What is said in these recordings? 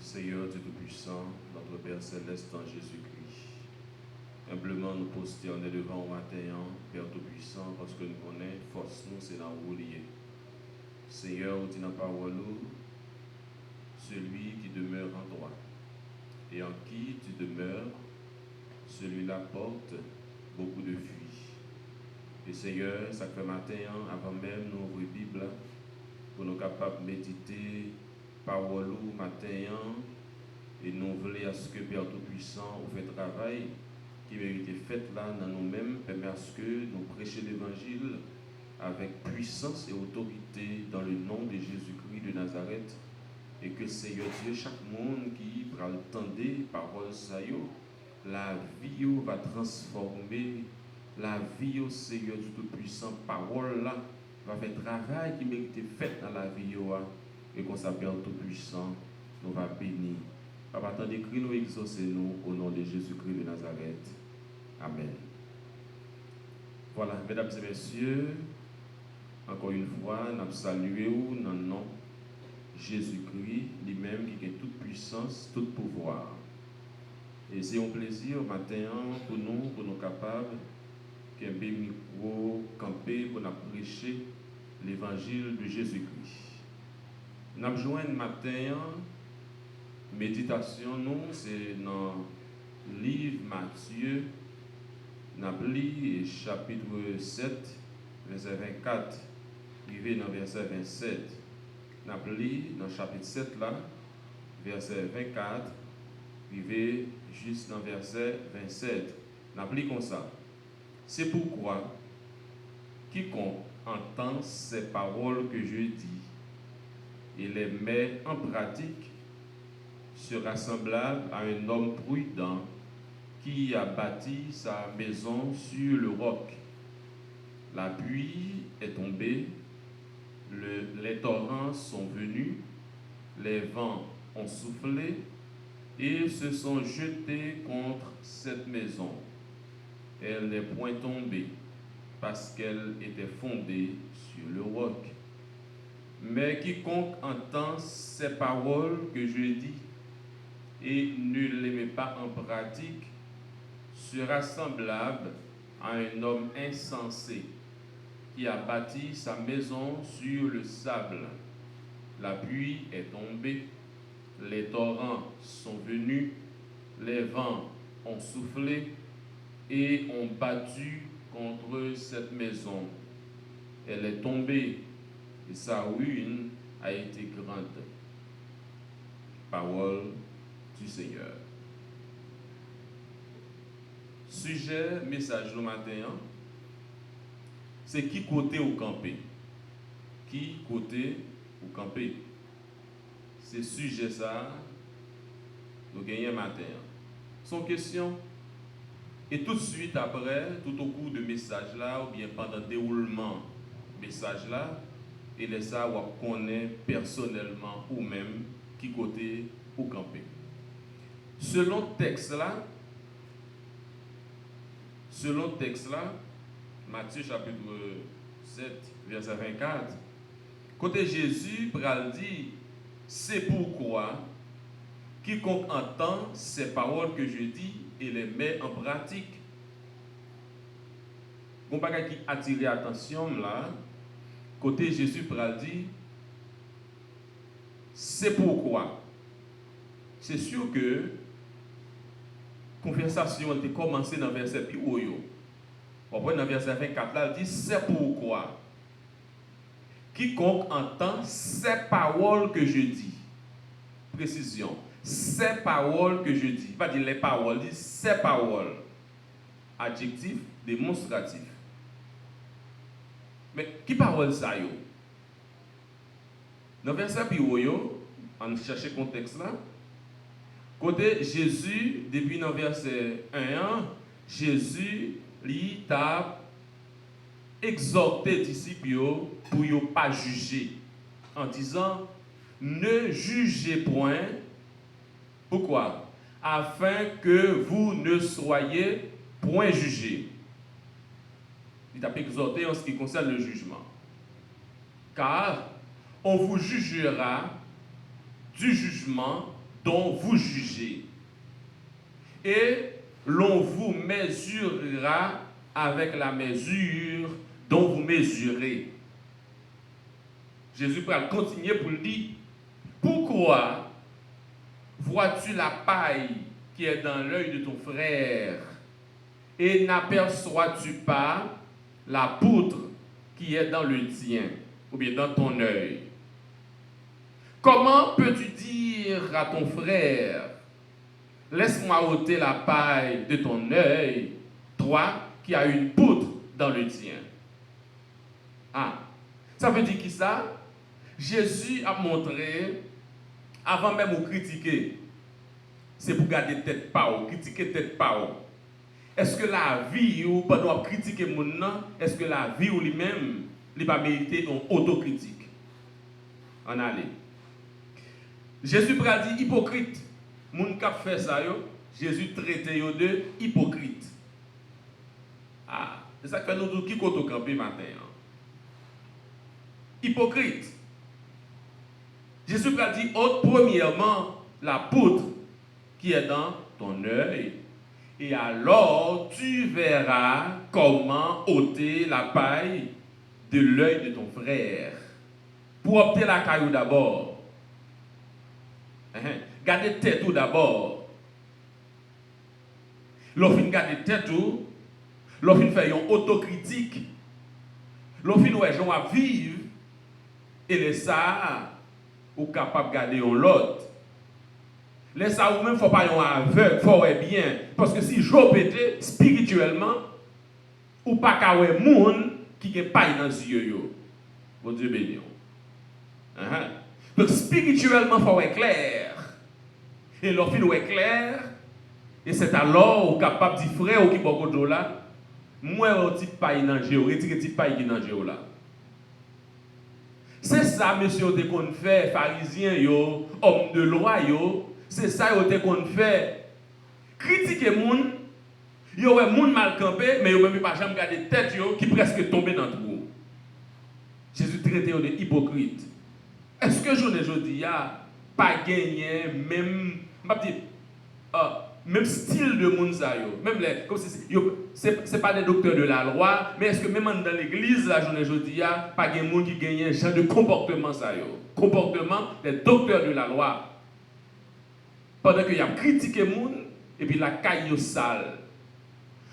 Seigneur Dieu Tout-Puissant, notre Père Céleste en Jésus-Christ. Humblement nous prosterner devant au matin, Père Tout-Puissant, parce que nous connaissons, force nous, c'est dans vous lié. Seigneur, dit dans la parole, celui qui demeure en toi, et en qui tu demeures, celui-là porte beaucoup de fruits. Et Seigneur, ça fait matin, avant même nous ouvrir la Bible, pour nous capables de méditer parole matin, et nous voulons à ce que Père Tout-Puissant vous fait travail qui mérite fait là dans nous-mêmes, permet à ce que nous prêchions l'évangile avec puissance et autorité dans le nom de Jésus-Christ de Nazareth, et que Seigneur Dieu, chaque monde qui prend le temps des paroles, la vie va transformer, la vie au Seigneur du Tout-Puissant, parole là, va faire travail qui mérite fait dans la vie, et qu'on s'appelle Tout-Puissant, nous va bénir. Papa, tant d'écrit, nous exaucez-nous au nom de Jésus-Christ de Nazareth. Amen. Voilà, mesdames et messieurs, encore une fois, nous saluons dans le nom de Jésus-Christ, lui-même qui a toute puissance, tout pouvoir. Et c'est un plaisir matin pour nous capables, qu'un micro camper pour nous prêcher l'évangile de Jésus-Christ. Nous avons joint matin, méditation, nous, c'est dans le livre Matthieu, nous avons lu chapitre 7, verset 24, arrivé dans verset 27. Nous avons lu dans le chapitre 7, là, verset 24, arrivé juste dans verset 27. Nous avons lu comme ça. C'est pourquoi, quiconque entend ces paroles que je dis et les met en pratique sera semblable à un homme prudent qui a bâti sa maison sur le roc. La pluie est tombée, les torrents sont venus, les vents ont soufflé et se sont jetés contre cette maison. Elle n'est point tombée parce qu'elle était fondée sur le roc. Mais quiconque entend ces paroles que je dis et ne les met pas en pratique sera semblable à un homme insensé qui a bâti sa maison sur le sable. La pluie est tombée, les torrents sont venus, les vents ont soufflé et ont battu contre cette maison. Elle est tombée et sa ruine a été grande. Parole du Seigneur. Sujet, message le matin, c'est qui côté ou camper. Qui côté ou camper. C'est sujet ça, nous gagnons matin. Son question. Et tout de suite après, tout au cours de message là, ou bien pendant le déroulement message là, et les ça, on connaît personnellement ou même qui côté ou camper. Selon texte là, Matthieu chapitre 7, verset 24, côté Jésus pral dit, c'est pourquoi quiconque entend ces paroles que je dis et les met en pratique. Bon bagage qui attire l'attention là, côté Jésus pral dit, c'est pourquoi. C'est sûr que la conversation a commencé dans le verset plus haut. Dans le verset 24, là, il dit c'est pourquoi. Quiconque entend ces paroles que je dis. Précision. Ces paroles que je dis. Pas dire les paroles, il dit ces paroles. Adjectif démonstratif. Mais qui parole ça yo? Dans le verset plus haut, on cherche le contexte là. Côté Jésus, depuis dans verset 1, Jésus lui t'a exhorté les disciples pour ne pas juger, en disant ne jugez point. Pourquoi? Afin que vous ne soyez point jugés. Il t'a exhorté en ce qui concerne le jugement. Car on vous jugera du jugement dont vous jugez. Et l'on vous mesurera avec la mesure dont vous mesurez. Jésus va continuer pour le dire. Pourquoi vois-tu la paille qui est dans l'œil de ton frère et n'aperçois-tu pas la poutre qui est dans le tien ou bien dans ton œil? Comment peux-tu dire à ton frère, laisse-moi ôter la paille de ton œil, toi qui as une poutre dans le tien? Ah, ça veut dire qui ça? Jésus a montré, avant même de critiquer, c'est pour garder tête pas ou critiquer tête pas ou. Est-ce que la vie ou pas doit critiquer mon nom? Est-ce que la vie ou lui-même n'est pas mérité une autocritique? En allez. Jésus a dit hypocrite. Moun k'ap fait ça yo, Jésus traité yo de hypocrite. Ah, c'est ça que nous dit qui koto campé matin. Hypocrite. Jésus a dit premièrement la poutre qui est dans ton œil. Et alors tu verras comment ôter la paille de l'œil de ton frère. Pour opter la caillou d'abord. Gardez tête tout d'abord. Lorsqu'on garde tête tout, lorsqu'on fait une autocritique, lorsqu'on ouais gens à vivre et les ça ou capable de garder l'autre. Les ça ou même faut pas yon aveugle, faut ouais bien parce que si Job était spirituellement ou pas ka ouais moun qui gen paille dans les yeux yo. Bon Dieu béni. Donc spirituellement faut ouais clair. Et lorsqu'il est clair, et c'est alors qu'on est capable de dire frère ou qui beaucoup de là, moi on type paille dans le retire type paille dans le là. C'est ça monsieur de qu'on fait pharisien yo, homme de loi yo, c'est ça yo qu'on fait. Critiquer moun, yo ouais moun mal campé mais yo même pas jamais garder tête yo qui presque tombé dans le trou. Jésus traité yo de hypocrite. Est-ce que je dis pas gagné même style de monde ça yo, même les comme c'est pas des docteurs de la loi, mais est-ce que même dans l'église la journée jodi a pas gen monde qui gagne un genre de comportement ça yo, comportement des docteurs de la loi, pendant que y a critiqué monde et puis la caille yo sale,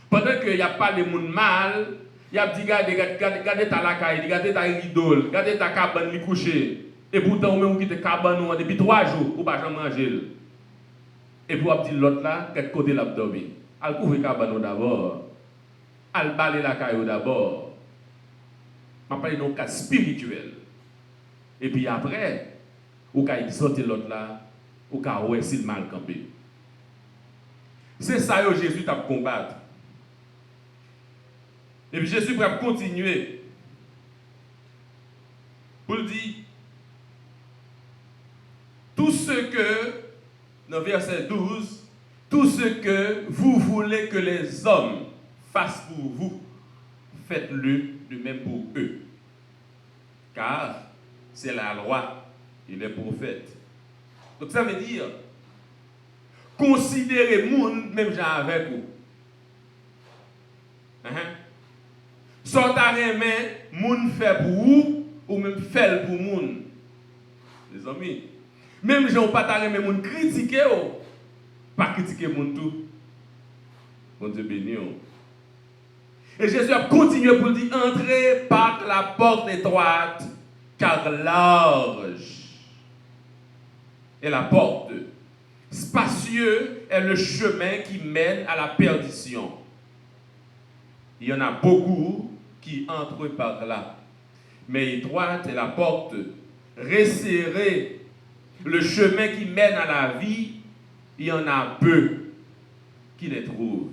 pendant que y a pas de monde mal, y a dit regardez ta la caille, regardez ta rideau, regardez ta cabane li coucher. Et pourtant, même qui te cabane depuis 3 jours, ou pas jamais manger. Et pour dire l'autre là, quel côté l'abdomen. Al couvre cabane d'abord. Al balayer la caillou d'abord. Je parle d'un cas spirituel. Et puis après, ou quand il sorti l'autre là, ou quand ouais s'il mal campé. C'est ça que Jésus t'a combattre. Et puis Jésus va continuer pour dire tout ce que, dans verset 12, tout ce que vous voulez que les hommes fassent pour vous, faites-le de même pour eux. Car c'est la loi et les prophètes. Donc ça veut dire, considérez le monde même genre avec vous. Sortez à main, monde fait pour vous, ou même fait pour monde. Les amis. Même si on ne peut pas même critiquer, pas critiquer mon tout. Bon Dieu béni. Et Jésus a continué pour dire entrez par la porte étroite, car large est la porte. Spacieux est le chemin qui mène à la perdition. Il y en a beaucoup qui entrent par là. Mais étroite est la porte, resserrée. Le chemin qui mène à la vie, il y en a peu qui les trouvent.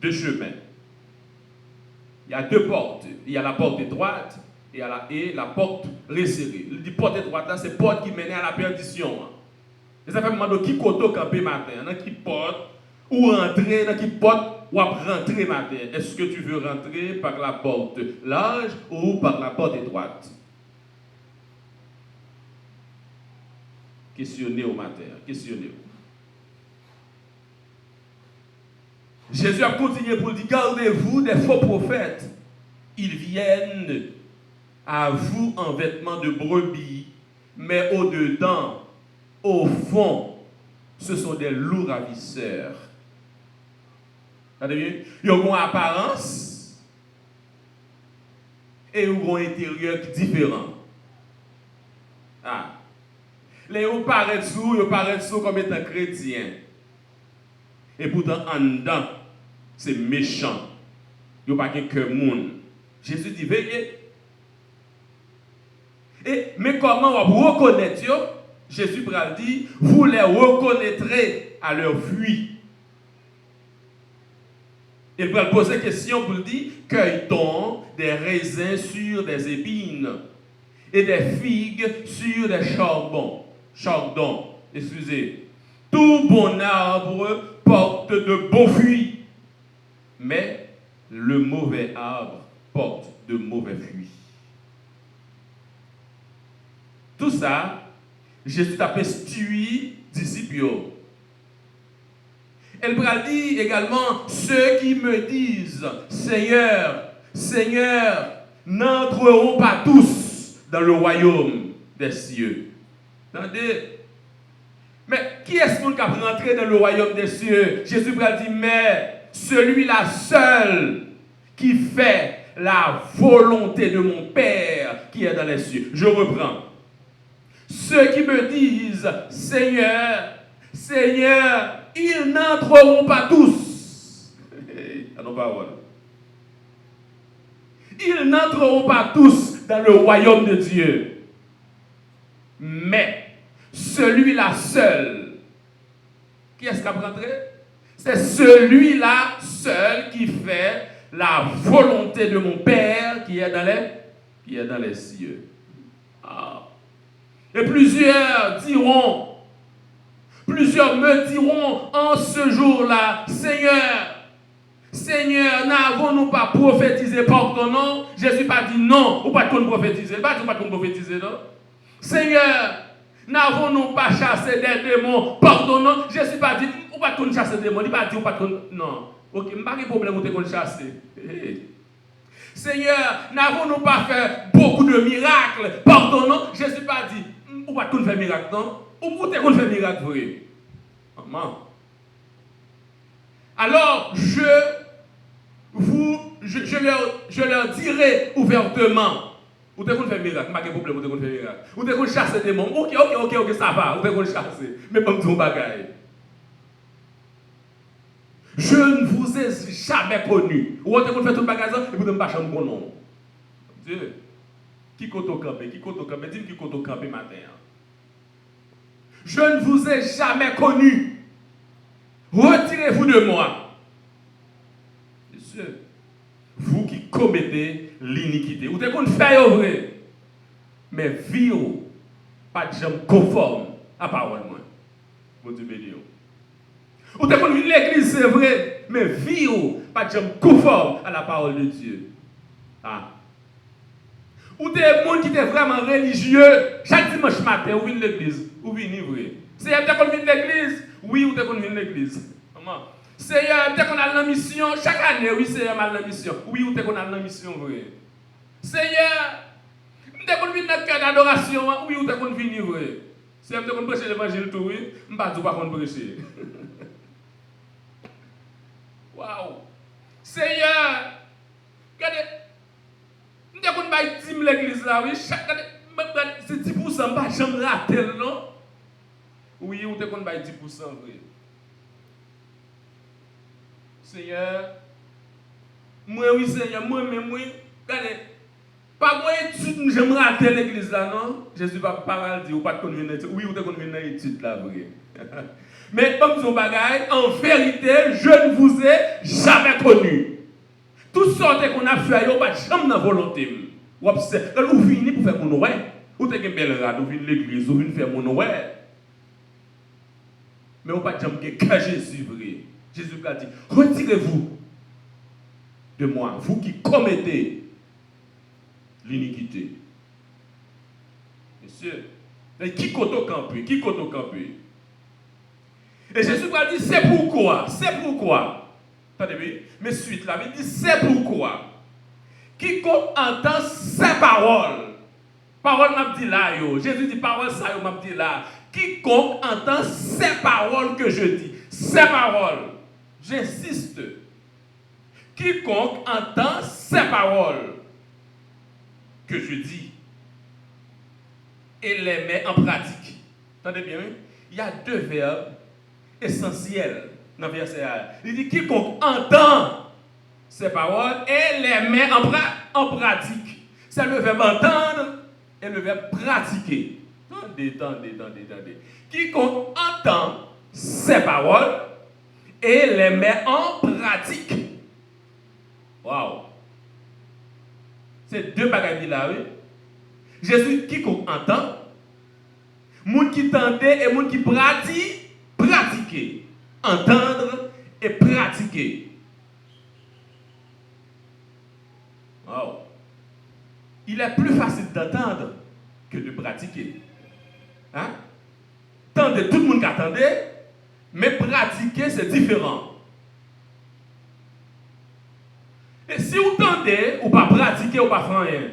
2 chemins. Il y a 2 portes. Il y a la porte étroite et la porte resserrée. La porte étroite, c'est la porte qui mène à la perdition. Et ça fait demander qui koto campé matin, dans qui porte, ou rentrer, dans qui porte, ou rentrer matin. Est-ce que tu veux rentrer par la porte large ou par la porte étroite? Questionnez au matin, questionnez-vous. Jésus a continué pour dire, gardez-vous des faux prophètes. Ils viennent à vous en vêtements de brebis, mais au-dedans, au fond, ce sont des loups ravisseurs. Regardez bien, ils ont une apparence et ils ont un intérieur différent. Ah. Les gens paraissent comme étant chrétiens. Et pourtant, en dedans, c'est méchant. Ils n'ont pas qu'un cœur monde. Jésus dit, veillez. Mais comment vous reconnaître? Jésus dit, vous les reconnaîtrez à leur fruit. Il va poser question pour dire, cueille-t-on des raisins sur des épines et des figues sur des chardons? Excusez. Tout bon arbre porte de beaux fruits, mais le mauvais arbre porte de mauvais fruits. Tout ça, Jésus a instruit les disciples. Elle va dire également, ceux qui me disent, Seigneur, Seigneur, n'entreront pas tous dans le royaume des cieux. Attendez. Mais qui est-ce qui va rentrer dans le royaume des cieux? Jésus va dire, mais celui-là seul qui fait la volonté de mon Père qui est dans les cieux. Je reprends. Ceux qui me disent, Seigneur, Seigneur, ils n'entreront pas tous. Ils n'entreront pas tous dans le royaume de Dieu. Mais celui-là seul, qui est-ce qui va rentrer? C'est celui-là seul qui fait la volonté de mon Père qui est dans les cieux. Ah. Et plusieurs me diront en ce jour-là, Seigneur, Seigneur, n'avons-nous pas prophétisé par ton nom? Jésus pas dit non, ou pas qu'on prophétiser, pas qu'on prophétiser, non? Seigneur, n'avons-nous pas chassé des démons par ton nom? Jésus pas dit, ou pas qu'on chasse des démons, il pas dit ou pas qu'on, non. Ok, il n'y a pas de problème où qu'on chasse. Seigneur, n'avons-nous pas fait beaucoup de miracles par ton nom? Jésus pas dit, ou pas qu'on fait miracle, non? Ou t'es qu'on fait miracle, vrai? Maman. Alors, je leur dirai ouvertement. Ou t'es qu'on fait miracle, pas de problème, ou t'es qu'on fait miracle. Ou t'es qu'on chasse des démons. Ok, ça va, ou t'es qu'on chasse. Mais pas tout bagaille. Je ne vous ai jamais connu. Ou t'es qu'on fait tout bagaille, et vous ne pas chambre mon nom. Dieu. Qui compte camper? Dis-moi qui compte camper matin. Je ne vous ai jamais connu. Retirez-vous de moi. Monsieur, vous qui commettez l'iniquité. Vous êtes qu'on fait vrai. Mais vivre pas de gens conforme à la parole. Mon Dieu béni. Vous êtes qu'on vit l'église, c'est vrai. Mais vivre pas de gens conforme à la parole de Dieu. Ah. Ou des gens qui étaient vraiment religieux, chaque dimanche matin, ou venez l'église, ou venez vrai. C'est dès qu'on vient l'église, oui, ou dès qu'on vient l'église. Comment? Seigneur, dès qu'on a la mission, chaque année, oui, Seigneur, a la mission. Oui, ou dès qu'on a la mission vrai. Seigneur, dès qu'on vient notre cœur d'adoration, oui, ou dès qu'on vient vrai. Seigneur, dès qu'on prêche l'évangile, tout, oui, je ne sais pas qu'on prêcher. Waouh! Seigneur, regardez. Dès qu'on va dire l'église là, oui, c'est 10%, pas jamais raté, non? Oui, ou dès qu'on va 10%, vrai. Seigneur, moi, oui, Seigneur, moi, regardez, pas moi étude, j'aime rater l'église là, non? Jésus va pas dire, ou pas de convenir, oui, ou dès qu'on vient dans l'étude là, vrai. Mais comme son bagage, en vérité, je ne vous ai jamais connu. Tout sorte qu'on a fait, on pas jamais dans volonté. Ou venez pour faire mon ouais. Ou t'es une belle rade, ou venez l'église, ou venez faire mon ouais. Mais on pas jamais que Jésus vrai. Jésus a dit, retirez-vous de moi, vous qui commettez l'iniquité. Monsieur, qui compte camper? Qui compte camper? Et Jésus a dit, c'est pourquoi. Mais suite là, il dit c'est pourquoi quiconque entend ces paroles, parole m'a dit là, Jésus dit parole ça, m'a dit là, quiconque entend ces paroles que je dis, ces paroles, j'insiste, quiconque entend ces paroles que je dis et les met en pratique. Entendez bien, il y a deux verbes essentiels dans le verset. Il dit quiconque entend ces paroles et les met en pratique. C'est le verbe entendre et le verbe pratiquer. Attendez. Quiconque entend ces paroles et les met en pratique. Waouh! C'est deux bagages là, oui. Jésus, quiconque entend, moun qui tendait et moun qui pratiquer. Entendre et pratiquer. Wow. Il est plus facile d'entendre que de pratiquer. Hein? Tendez, tout le monde qui attendait, mais pratiquer, c'est différent. Et si vous tendez, ou pas pratiquer, ou pas faire rien.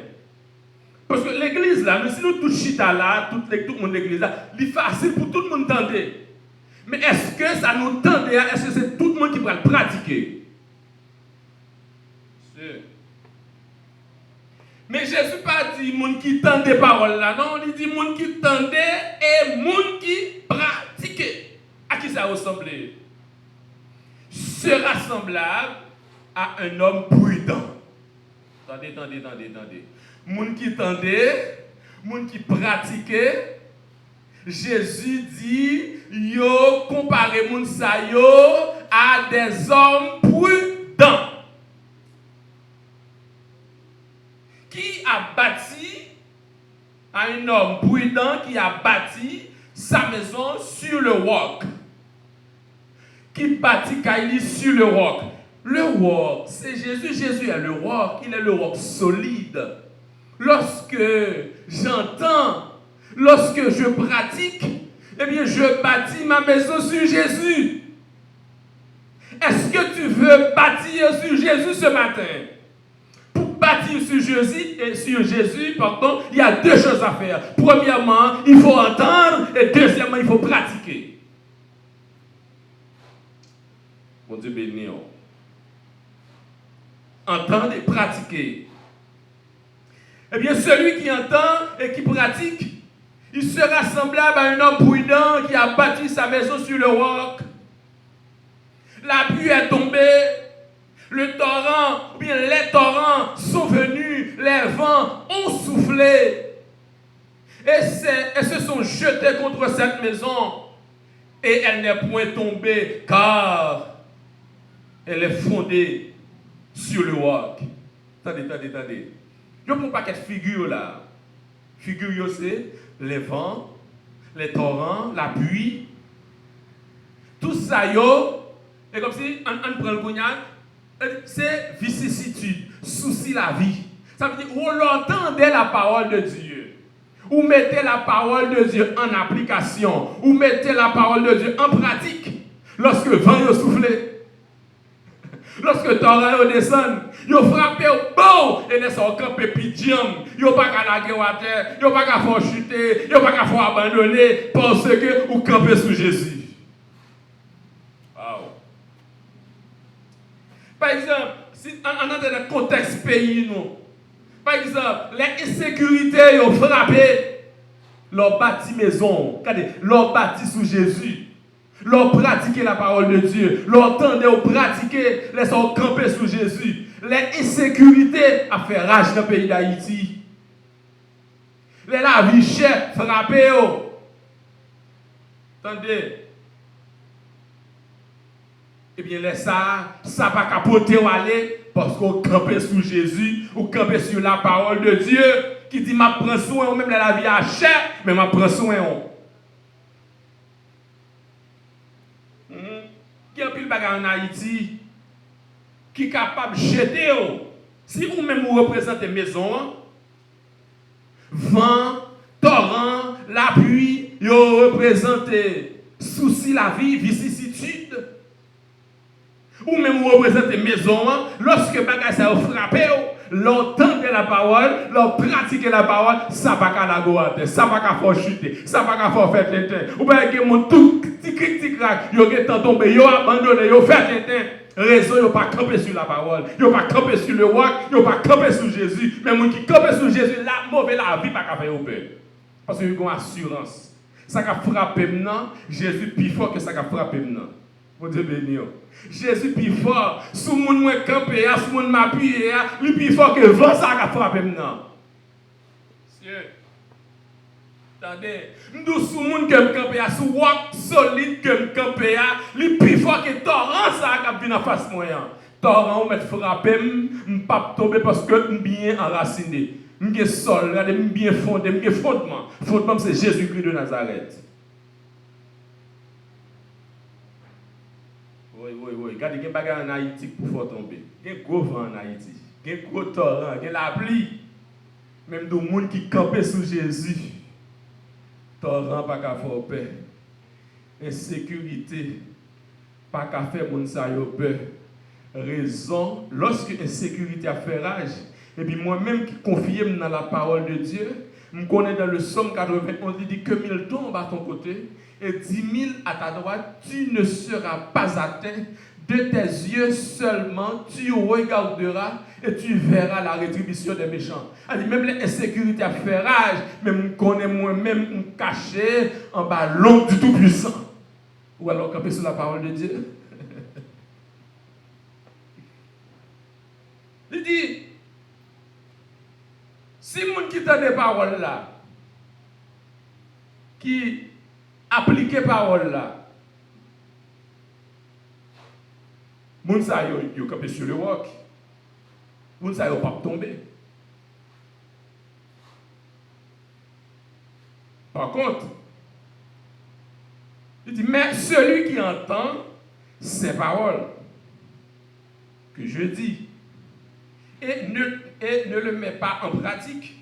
Parce que l'église là, si nous tous chita là, tout le monde de l'église là, c'est facile pour tout le monde tendre. Mais est-ce que ça nous tend? Est-ce que c'est tout le monde qui va le pratiquer? Mais Jésus pas dit monde qui tend des paroles là, non, il dit monde qui tendait et monde qui pratiquait. À qui ça ressemble? Sera semblable à un homme prudent. Attendez. Monde qui tendait, monde qui pratiquait. Jésus dit, yo comparez moun sa yo à des hommes prudents qui a bâti, à un homme prudent qui a bâti sa maison sur le roc, qui bâtit Kaili sur le roc. Le roc, c'est Jésus. Jésus est le roc, il est le roc solide. Lorsque j'entends, lorsque je pratique, eh bien, je bâtis ma maison sur Jésus. Est-ce que tu veux bâtir sur Jésus ce matin? Pour bâtir sur Jésus, il y a deux choses à faire. Premièrement, il faut entendre et deuxièmement, il faut pratiquer. Mon Dieu béni. Entendre et pratiquer. Eh bien, celui qui entend et qui pratique, il sera semblable à un homme prudent qui a bâti sa maison sur le roc. La pluie est tombée, le torrent, ou bien les torrents sont venus, les vents ont soufflé et se sont jetés contre cette maison et elle n'est point tombée car elle est fondée sur le roc. Attendez. Je ne prends pas cette figure là. Figure, c'est les vents, les torrents, la pluie. Tout ça, et comme si on prend le cognac, c'est vicissitude, souci la vie. Ça veut dire, vous entendez la parole de Dieu. Vous mettez la parole de Dieu en application. Vous mettez la parole de Dieu en pratique. Lorsque le vent est soufflé, lorsque le torrent descend, ils frappent au beau et ils sont campés pidjam. Ils n'ont pas qu'à laguer à terre, ils n'ont pas qu'à faire chuter, ils n'ont pas qu'à faire abandonner parce que vous campez sous Jésus. Wow. Par exemple, si on est dans le contexte pays, nous, par exemple, les insécurités ont frappé leur bâti maison, leur bâti sous Jésus. Leur pratiquer la parole de Dieu, leur tendre ou pratiquer, les sont campés sous Jésus. Les insécurités a fait rage dans le pays d'Haïti. Les la vie chère frappé. Attendez. Eh bien, les ça va capoter ou aller parce qu'on campé sous Jésus, ou campé sur la parole de Dieu qui dit m'a prend soin, ou même la vie a cher, mais m'a prend soin. Qui a pris le bagage en Haïti, qui est capable de jeter. Si vous-même vous représentez maison, vent, torrent, la pluie, vous représentez souci la vie, vicissitude. ou même représenter maison, lorsque bagage ça frappé, l'entendre la parole, l'on pratiquer la parole, ça va qu'à la goûter, ça va qu'à faire chuter, ça va qu'à faire l'éteint. Ou bien que mon tout petit critique là, yo est tombé, yo abandonné, yo fait l'éteint. Raison, yo pas camper sur la parole, yo pas camper sur le roi, yo pas camper sur Jésus. Mais mon qui camper sur Jésus, la mauvaise la vie pas qu'à faire peur. Parce que yo a une assurance. Ça a frappé maintenant, Jésus plus fort que ça a frappé maintenant. Mon Dieu béni. Jésus plus fort. Sous mon moi campé, sous mon m'appuyer, lui plus fort que le vent ça a frappé maintenant. Monsieur. Attendez, nous sous mon campé, sous roc solide que campé, lui plus fort que torrent ça a venu en face moi. Torrent me frapper, m'pas tomber parce que bien enraciné. M'gé sol, regardez bien fondé, m'gé fondement. Fondement c'est Jésus-Christ de Nazareth. Oui. Regardez, il y a des bagages en Haïti pour faire tomber. Il y a un gros vent en Haïti. Il y a un gros torrent, il y a la pluie. Même des gens qui campent sous Jésus. Torrent pas qu'à faire peur. Insécurité pas qu'à faire moun sa yo peur. Raison, lorsque l'insécurité a fait rage, et puis moi-même qui confie dans la parole de Dieu, je connais dans le Somme 91, il dit que 1000 tombent à ton côté et 10 000 à ta droite, tu ne seras pas atteint. De tes yeux seulement, tu regarderas et tu verras la rétribution des méchants. Alors, même l'insécurité a fait rage, mais je connais moi-même, me cacher en bas l'ombre du Tout-Puissant. Ou alors camper sur la parole de Dieu. Il dit, si moun qui t'a des paroles là, qui applique paroles là, moun sa yo campé sur le roc, moun sa yo pas tomber. Par contre, il dit, mais celui qui entend ces paroles que je dis et ne le met pas en pratique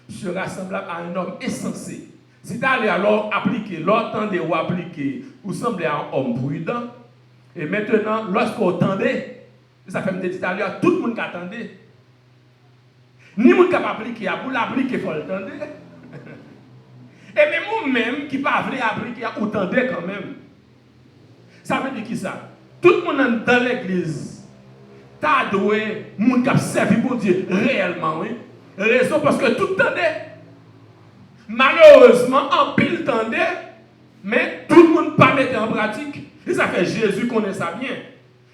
sera semblable à un homme insensé. Si tu allais alors appliquer, l'entendre ou appliquer, ou sembler à un homme prudent, et maintenant, lorsqu'on entendait, ça fait me dire tout à l'heure, tout le monde qui attendait, ni le monde qui a appliqué, pour l'appliquer, il faut l'entendre. Et même vous-même qui ne pas appliquer, vous entendez quand même. Ça veut dire qui ça? Tout le monde dans l'église, t'as doué, monde qui a servi pour Dieu réellement, oui. Raison parce que tout tendait. Malheureusement, en pile tendait, mais tout le monde pas mettre en pratique. Et ça fait Jésus connaît ça bien.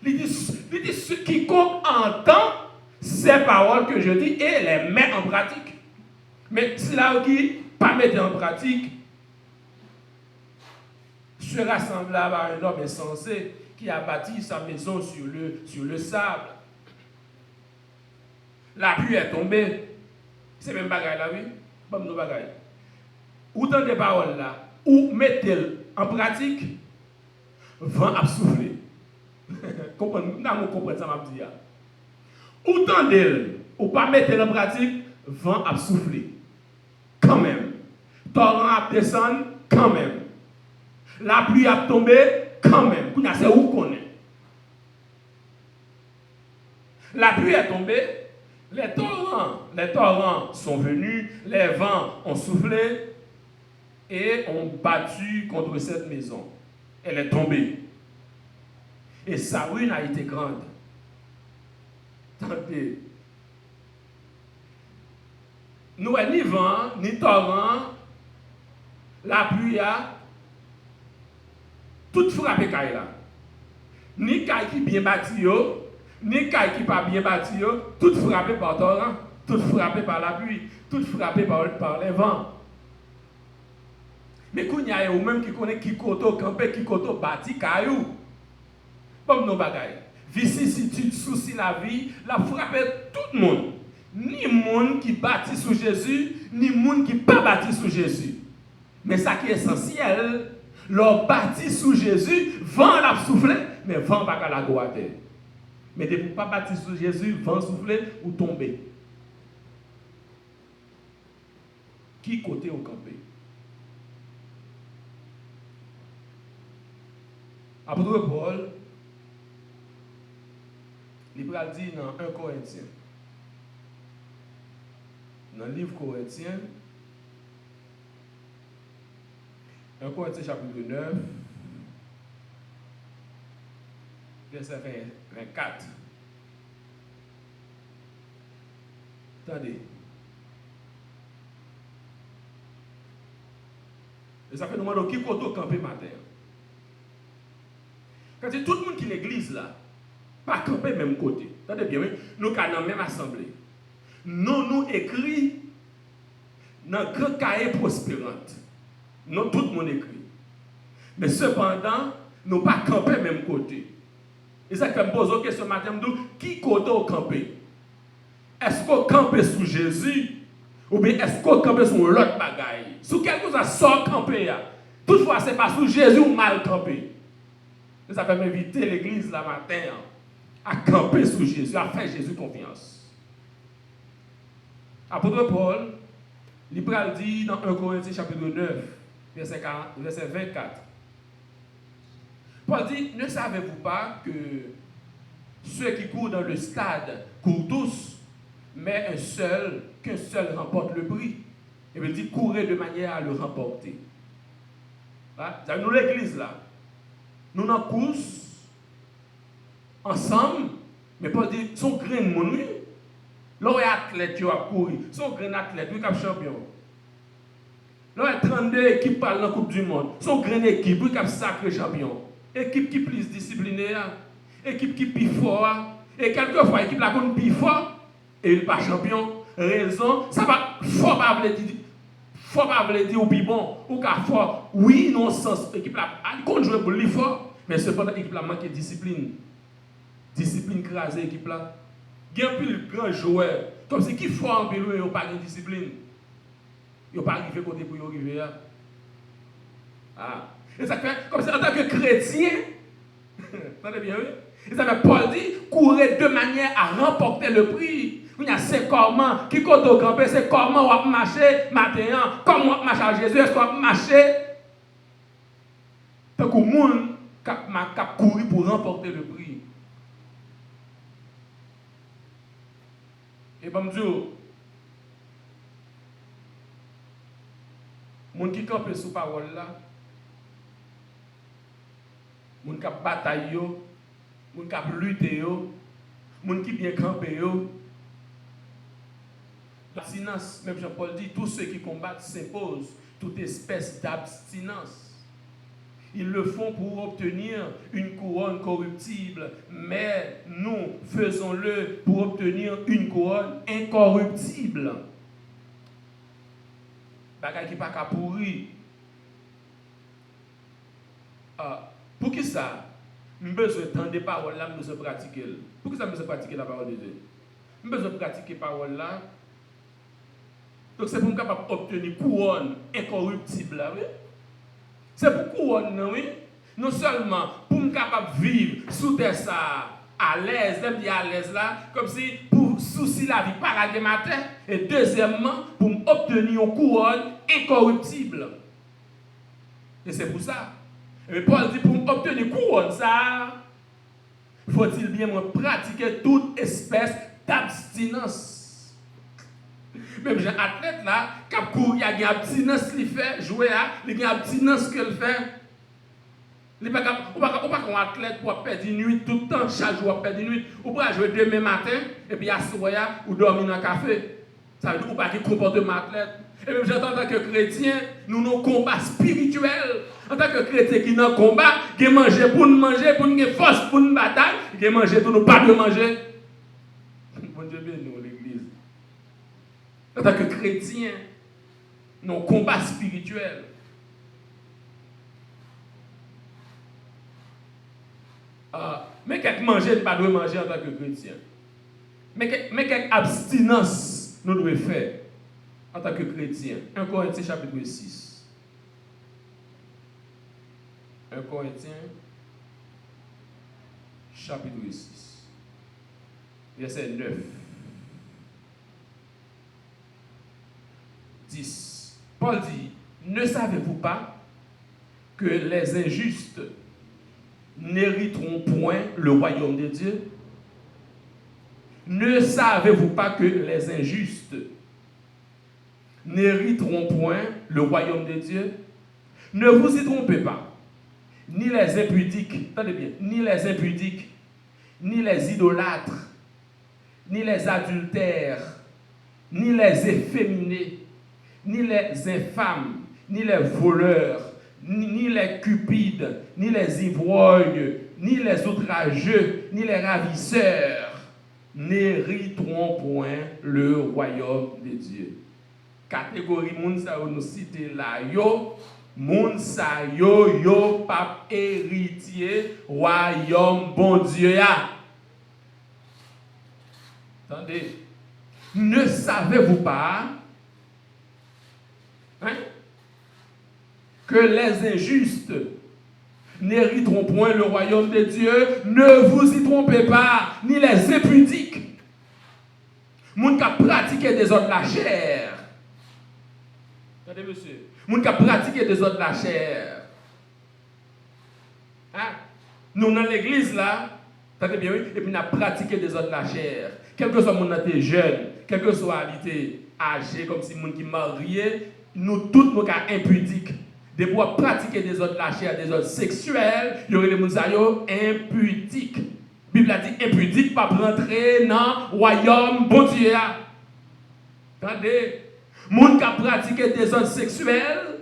Il dit quiconque entend ces paroles que je dis et les met en pratique. Mais si là qui pas mettre en pratique sera semblable à un homme insensé qui a bâti sa maison sur le sable. La pluie est tombée. C'est même bagaille là, oui. Bon, nous bagaille. Ou dans des paroles là, ou mettez-le en pratique, vent à souffler. Comprenez ça, m'a dit. Ou tendez-le, ou pas mettez-le en pratique, vent à souffler. Quand même. Torrent à descendre, quand même. La pluie a tombé, quand même. C'est où qu'on est. La pluie est tombée, les torrents sont venus, les vents ont soufflé et ont battu contre cette maison. Elle est tombée. Et sa ruine a été grande. Attendez. Nous, ni vent, ni torrent, la pluie a tout frappé caille là. Ni caille qui bien bâti, ni caille qui pas bien bâti, tout frappé par torrent, tout frappé par la pluie, tout frappé par les vents. Mais quand il y a ou même qui connaît qui koto campé, qui koto bâti caillou. Comme nos bagailles. Vicissitude, souci la vie, la frappe tout le monde. Ni monde qui bâtit sous Jésus, ni monde qui pas bâti sous Jésus. Mais ça qui est essentiel, leur bâti sous Jésus, vent l'a soufflé, mais vent pas qu'à la goûter. Mais de ne pas bâtir sous Jésus, vent souffler ou tomber. Qui côté au campé? Apôtre Paul, va dire dans 1 Corinthiens. Dans le livre Corinthiens, 1 Corinthiens chapitre 9, verset 24. Attendez. Et ça fait nous demander qui côté camper matin. Quand tout le monde qui est l'église là, pas camper même côté. Attendez bien, nous sommes dans la même assemblée. Nous écrit dans le grand cahier prospérante. Nous tout le monde écrit. Mais cependant, nous pas camper même côté. Et ça fait me poser une question matin, qui côté au camper? Est-ce qu'on campe sous Jésus? Ou bien est-ce qu'on campe sur l'autre bagaille? Sous quelque chose à sort camper. Toutefois, ce n'est pas sous Jésus ou mal camper. Et ça fait m'inviter l'église la matin à camper sous Jésus, à faire Jésus confiance. Apôtre Paul, il dit dans 1 Corinthiens chapitre 9, verset 24. Paul dit, ne savez-vous pas que ceux qui courent dans le stade courent tous, mais qu'un seul remporte le prix. Et il dit, courez de manière à le remporter. Là, nous l'église là, nous dans la course, ensemble, mais Paul dit, son grain de monde, là où il y a athlète qui a couru, son grain d'athlète, lui qui est champion. Là où il y a 32 équipes parlent dans la Coupe du Monde, son grain d'équipe, lui qui est sacré champion. Équipe qui est plus disciplinée, équipe qui est plus fort, et quelquefois, équipe la compte plus fort, et il n'est pas champion. Raison, ça va, faut pas vous dire, ou bien bon, ou qu'à fort, oui, non sens, équipe là, elle compte jouer pour l'effort, mais cependant, l'équipe là manque de discipline. Discipline crasée, l'équipe là. Il y a plus de grands joueurs, comme si qui fort en pile, ils n'ont pas de discipline. Ils n'ont pas arrivé côté pour y arriver. Ah. Et ça fait, comme si en tant que chrétien, entendez bien, oui? Et ça fait Paul dit, courez de manière à remporter le prix. C'est comment, qui compte au campé, c'est comment on va marcher maintenant, comment on va marcher à Jésus, est-ce qu'on va marcher tant que le monde a couru pour remporter le prix. Et bon Dieu, les gens qui campent sous parole là, les gens qui bataillent, les gens qui luttent, les gens qui bien campent, l'abstinence, même Jean-Paul dit, tous ceux qui combattent s'imposent toute espèce d'abstinence. Ils le font pour obtenir une couronne corruptible, mais nous faisons-le pour obtenir une couronne incorruptible. Bagay qui pas qu'à pourrir. Pour qui ça? Nous avons besoin d'entendre des paroles là, nous devons pratiquer. Pour qui ça nous devons pratiquer la parole de Dieu? Nous avons besoin de pratiquer la parole là. Donc c'est pour nous capable d'obtenir couronne incorruptible. Oui? C'est pour couronne, oui? Non seulement pour nous capable de vivre sous terre ça à l'aise, même à l'aise là, comme si pour souci la vie par la matin, et deuxièmement, pour obtenir une couronne incorruptible. Et c'est pour ça. Et Paul dit, pour obtenir une couronne, ça, faut-il bien pratiquer toute espèce d'abstinence. Même j'ai un athlète là, qui a couru, il y a une abstinence qu'il fait, jouer là, il y a une abstinence qu'il fait. Il n'y a pas un athlète pour perdre une nuit tout le temps, chaque jour perdre une nuit. Ou pour jouer demain matin, et puis à soir, ou dormir dans le café. Ça veut dire qu'on pas qu'il comportement athlète. Et même j'entends en tant que chrétien, nous nos combats spirituels. En tant que chrétien qui dans combat, qui manger pour nous manger, pour nous force pour nous bataille, qui manger pour nous pas de manger. Bon Dieu béni nous l'église. En tant que chrétien, nos combats spirituels. Mais qu'est-ce manger, nous ne devons pas manger en tant que chrétien. Mais quelle abstinence nous devons faire en tant que chrétien. 1 Corinthiens chapitre 6. 1 Corinthiens chapitre 6. Verset 9. 10. Paul dit, ne savez-vous pas que les injustes n'hériteront point le royaume de Dieu? Ne savez-vous pas que les injustes n'hériteront point le royaume de Dieu? Ne vous y trompez pas. Ni les impudiques, attendez bien, ni les impudiques, ni les idolâtres, ni les adultères, ni les efféminés, ni les infâmes, ni les voleurs, ni les cupides, ni les ivrognes, ni les outrageux, ni les ravisseurs n'hériteront point le royaume de Dieu. Catégorie moun sa nous citer là yo, moun sa yo pas héritier royaume bon Dieu ya. Attendez. Ne savez-vous pas que les injustes n'hériteront point le royaume de Dieu? Ne vous y trompez pas, ni les impudiques, moun qui a pratiqué des ordres de la chair. Attendez, monsieur. Moun qui a pratiqué des ordres de la chair. Nous, dans l'église, là, attendez bien, oui, et puis nous avons pratiqué des ordres de la chair. Quel que soit mon été jeune, quel que soit l'été âgé, comme si moun qui marié, nous tous, nous sommes impudiques. De pouvoir pratiquer des ordres de la chair, des ordres sexuels, il y aurait des gens impudiques. La Bible a dit impudique, pas rentrer dans le royaume, bon Dieu. Attendez. Moun qui a pratiqué des ordres sexuels,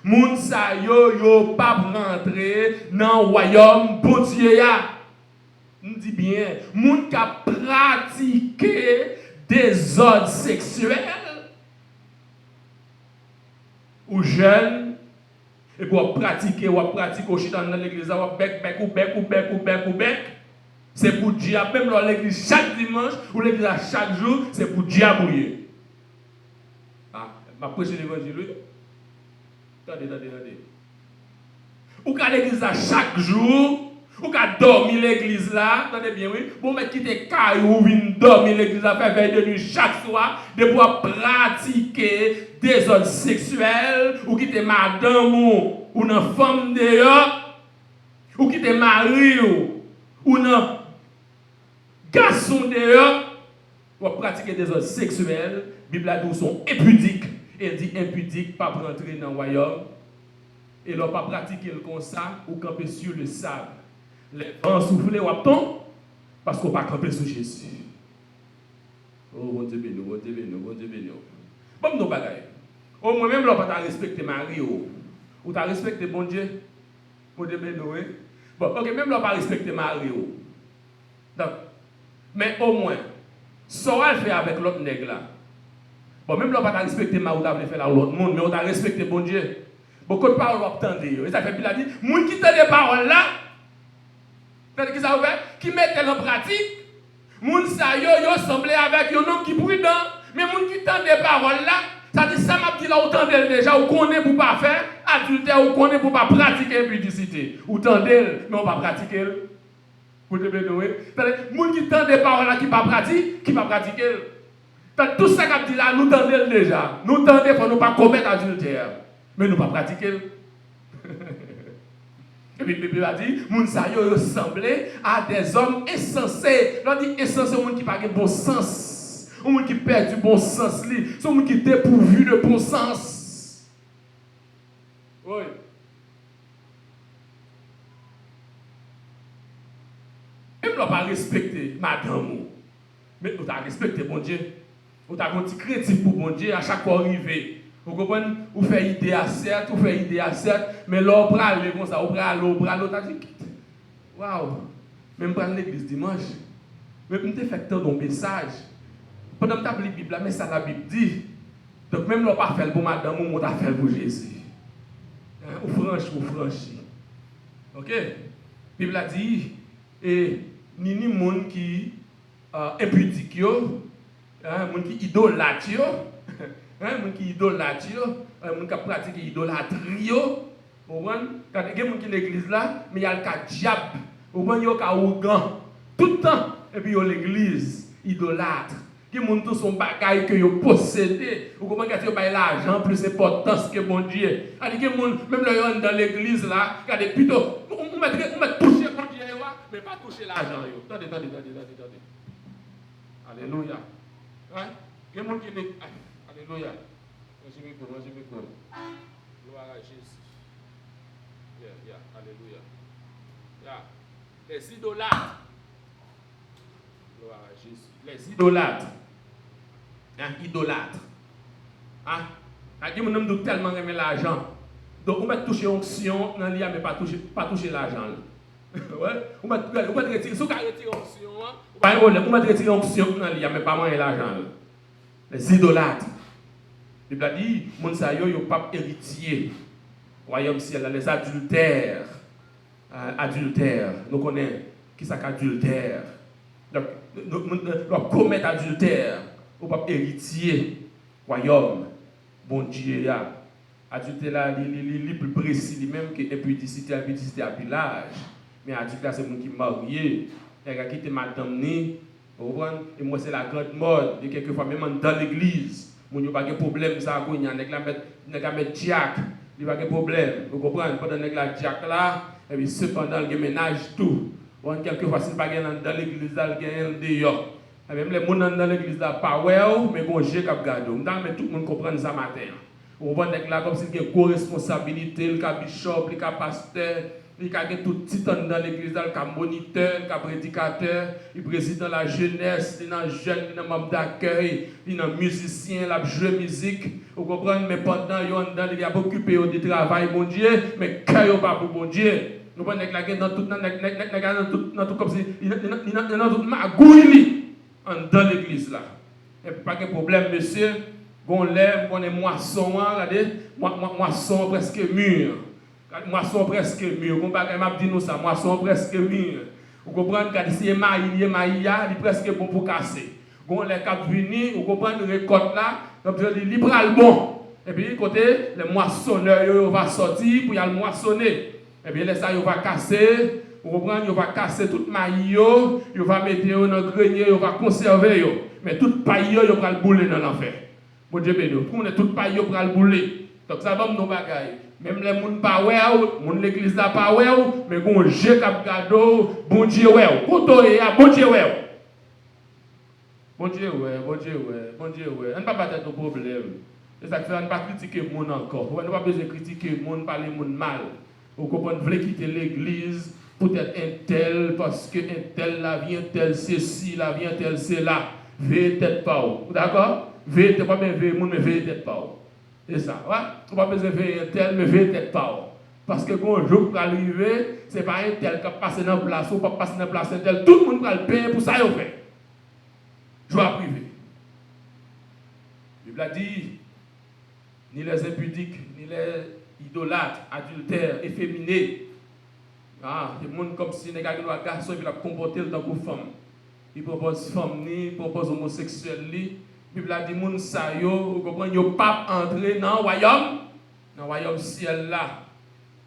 moun sa yo pas rentrer dans le royaume, bon Dieu. On dit bien, moun qui a pratiqué des ordres sexuels, ou jeunes, et pour pratiquer au chitan dans l'église, ou bec, c'est pour diable, même dans l'église chaque dimanche, ou l'église chaque jour, c'est pour diabouiller. Ma prêche l'évangile, oui. Attendez. Ou qu'à l'église chaque jour, ou qu'à dormir l'église là, attendez bien, oui. Bon, mais quitter caillou ou vient dormir l'église là, faire veille de nuit chaque soir, de pouvoir pratiquer des ordres sexuels, ou quitter madame ou une femme dehors, ou quitter mari ou un garçon dehors, pour pratiquer des ordres sexuels. La Bible a dit qu'ils sont impudiques. Elle dit impudique, pas pour entrer dans le royaume. Et leur pas pratiquer comme ça, ou camper sur le sable. Les vents soufflent ou attendent, parce qu'on pas camper sur Jésus. Oh, mon Dieu béni, mon Dieu béni, mon Dieu béni. Bon, nous bagaille. Au moins, même là, pas respecter Marie, ou t'as respecté bon Dieu. Mon Dieu béni, oui. Bon, ok, même là, pas respecter Marie. Donc, mais au moins, ça va le faire avec l'autre nègre là. Bon, même là, on va respecter ma ou t'as fait là l'autre monde, mais on t'a respecté bon Dieu. Beaucoup de paroles on entendre. Et ça fait qu'il a dit, moun qui t'a des paroles là, c'est qui ça ouvert, qui mettent en pratique, moun sa yo semblé avec un homme qui prudent, mais moun qui t'a des paroles là, ça dit ça m'a dit là autant d'elle déjà, ou connaît pour pas faire adultère, ou connaît pour pas pratiquer impudicité, ou tant d'elle, mais on va pratiquer. Vous devez nous, moun qui t'a des paroles là qui pas pratiquer. Tout ça qu'a dit là, nous tendons déjà. Nous tendons pour ne pas commettre adultère. Mais nous ne pas pratiquer. Et puis, la Bible a dit, moun sa yo ressemblé à des hommes insensés. On dit insensé, moun qui n'a pas de bon sens. Moun qui perd du bon sens. C'est moun qui est dépourvu de bon sens. Oui. Même on pas respecter madame. Mais on t'a respecté bon Dieu. On t'a un petit créatif pour bon Dieu à chaque fois arrivé. Vous comprenez? Vous faites idée à 7, mais là, on prend comme ça, on prend t'as dit, waouh, même prendre l'église dimanche. Mais on t'a fait tant de messages. Pendant que tu as lu la Bible, mais ça la Bible dit. Donc même là, on pas fait pour madame, on t'a fait pour Jésus. Ou franchi. Ok? La Bible a dit, et ni monde qui impudique yo. Moun qui idolâtre yo, moun qui idolâtre yo, moun qui pratique idolâtrie yo, ou quand il y a moun qui l'église là, mais il y a le cas diable, ou bien il y a cas ougan, tout le temps, et puis il y a l'église idolâtre, qui moun tout son bagage que yo possédé, ou comment quand yo bail l'argent plus importance que mon Dieu. Il y a moun même là dans l'église là, regardez plutôt on met toucher mon Dieu mais pas toucher l'argent yo. Attendez. Alléluia. Hein? Il y a des gens qui disent, Alléluia. Moi, je m'écoute. Gloire à Jésus. Alléluia. Les idolâtres. Gloire à Jésus. Les idolâtres. Idolâtres. Il y a des gens qui tellement aiment l'argent. Donc, on va toucher l'onction dans l'IA, mais pas toucher l'argent. On va retirer, si on retire l'onction, on va retirer l'onction dans l'IA, mais pas manger l'argent. Les idolâtres. La Bible dit, les gens ne sont pas héritiers. Royaume ciel, les adultères. Adultère. Nous connaissons qui c'est qu'adultère. Donc, nous commettre adultère. Nous ne sommes pas héritiers. Royaume. Bon Dieu, là. Adultère là, il est plus précis lui-même que impudicité à village. Mais adultère, c'est quelqu'un qui est marié. Il a quitté madame ni. Et moi, c'est la grande mode. Et quelquefois, même dans l'église, il n'y a pas de problème. Ça, il y a un mettre Jack. Il n'y a pas de problème. Vous comprenez? Pendant que la Jack là, et puis cependant, il ménage tout. Quelquefois, si il n'y a pas dans l'église, il y a un dehors. Même les gens dans l'église, pas well, mais bon, j'ai cap gado. Mais tout le monde comprend ça matin. On voit là comme s'il y a une co-responsabilité, le cas bishop, le cas pasteur, le cas tout titan dans l'église, le cas moniteur, le cas prédicateur, le président de la jeunesse, il y a un jeune, il y a un membre d'accueil, il y a un musicien, il a joué musique. Vous comprenez? Mais pendant il y a occupé du travail, mon Dieu, mais quand il n'y a pas pour mon Dieu. Vous voyez là dans tout comme si il y a dans toute magouille dans l'église là. Et pas de problème, monsieur. On lève, on est moisson, regardez, moisson presque mûr. Moisson presque mûr. On va dire nous ça, moisson presque mûr. Vous comprenez que si il est presque bon pour casser. On les cap venir, vous comprenez le récolte là, donc il est bon. Et puis côté les moissonneurs va sortir pour y aller moissonner. Et bien ça il va casser, vous comprenez, il va casser toute maïs, il va mettre dans le grenier, il va conserver. Mais toute paille il va le bouler dans l'enfer. Bon Dieu béni, on est tout paille pour le bouler. Donc ça va nous bagaille. Même les gens pas ouais, l'église là pas ouais, mais bon Dieu cap gado, bon Dieu ouais. Koto ya bon Dieu ouais. Bon Dieu ouais, bon Dieu ouais, bon Dieu ouais. On ne pas battre de problème. C'est ça que ça ne pas critiquer le monde encore. On ne pas besoin de critiquer le monde, parler le monde mal. Vous comprenez, vous voulez quitter l'église, peut-être un tel, parce que un tel là vient tel ceci, là vient tel cela. Veillez tête pas haut. D'accord? Veillez pas bien veillez, mais veillez tête pas haut. C'est ça. Ouais? On pas besoin de veiller un tel, mais veillez tête pas haut. Parce que quand un jour pour arriver, ce n'est pas un tel qui a passé dans la place, ou pas passé dans la place, un tel. Tout le monde va le payer pour ça, il fait. Joie privée. La Bible a dit, ni les impudiques, ni les idolâtres, adultères, efféminés. Les gens comme si les garçons ils ont comporté dans une femme. Ils proposent femme, ils proposent homosexuel. La Bible a dit, les gens vous comprenez, ils ne pas entrer dans le royaume ciel là.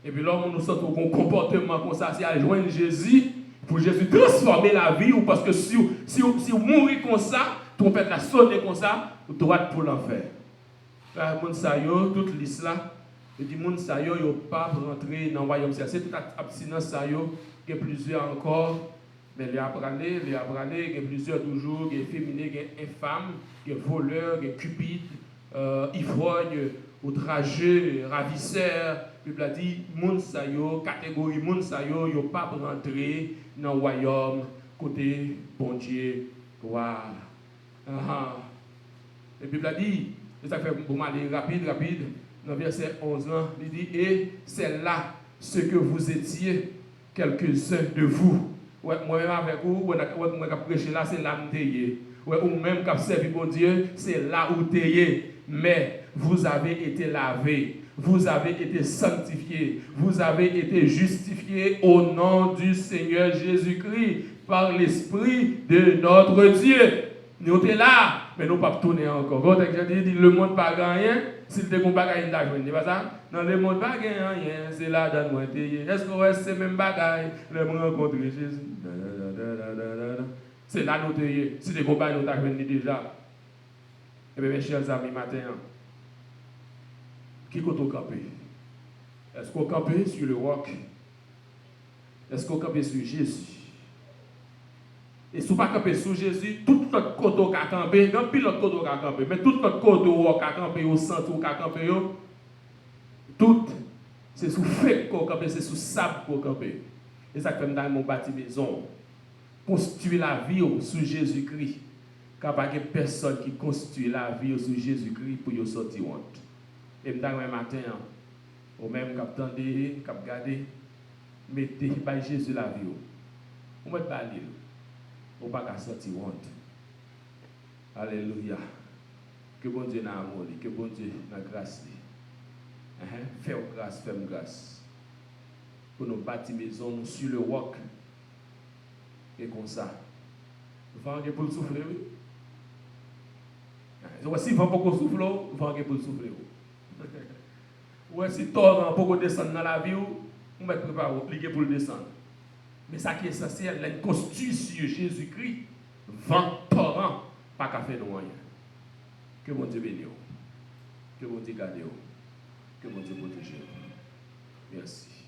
Et puis là, nous sentons un comportement comme ça, c'est à joindre Jésus, pour Jésus transformer la vie, ou parce que si vous mourrez comme ça, vous faites la sonner comme ça, vous droite pour l'enfer. Les gens, toute liste là, il dit, les gens ne sont pas rentrés dans le royaume ciel. C'est toute abstinence, il y a plusieurs encore. Mais les apprenés, il y a plusieurs toujours, il y a féminins, il y a infâmes, il y a voleurs, il y a cupides, ivrognes, outrageux, ravisseurs. La Bible a dit, catégorie Mounsayo, ils ne sont pas rentrés dans le royaume côté bon Dieu. Voilà. La Bible a dit, c'est ça fait pour m'aller rapide, dans verset 11, il dit, et c'est là ce que vous étiez, quelques-uns de vous. Ouais, moi-même avec vous, moi qui prêché là, c'est là où t'es. Ouais, ou même qui a servi bon Dieu, c'est là où t'es. Mais vous avez été lavés, vous avez été sanctifiés, vous avez été justifiés au nom du Seigneur Jésus-Christ par l'Esprit de notre Dieu. Nous sommes là, mais nous ne pouvons pas tourner encore. Quand je dis le monde n'a pas rien, s'il ne compte pas gagner d'argent, c'est pas ça? Dans le monde n'a pas rien, c'est là dans moi. Est-ce que c'est même bagaille, le monde rencontre Jésus? C'est là nous sommes. Si les combats nous avons déjà. Eh bien, mes chers amis, matin, qui compte au campé? Est-ce qu'on campé sur le roc? Est-ce qu'on campé sur Jésus? Et si vous ne campez sous Jésus, tout l'autre côté qui a campé, non plus l'autre côté qui a campé, mais tout l'autre côté qui a campé, au centre qui a campé, tout, c'est sous fait qu'on campé, c'est sous sable qu'on campé. Et ça fait dans mon bâti maison, constituer la vie sous Jésus-Christ. Car pas de personne qui constitue la vie sous Jésus-Christ pour y sortir honte. Et dans un matin, au même cap tendé, cap gardé, mettez par Jésus la vie. On met pas l'île. On pas qu'à sortir honte. Alléluia. Que bon Dieu n'a amour, que bon Dieu n'a grâce. Fais grâce, fais grâce. Pour nous bâtir maison sur le roc. Et comme ça. Vous allez pour le souffler, oui. Si vous ne pouvez souffler, vous allez pour le souffler. Ou si torrent pour descendre dans la vie, vous allez préparer pour le descendre. Mais ça qui est essentiel, la constitution Jésus-Christ, vent torrent, pas qu'à faire de rien. Que mon Dieu bénisse. Que mon Dieu garde. Que mon Dieu protège. Merci.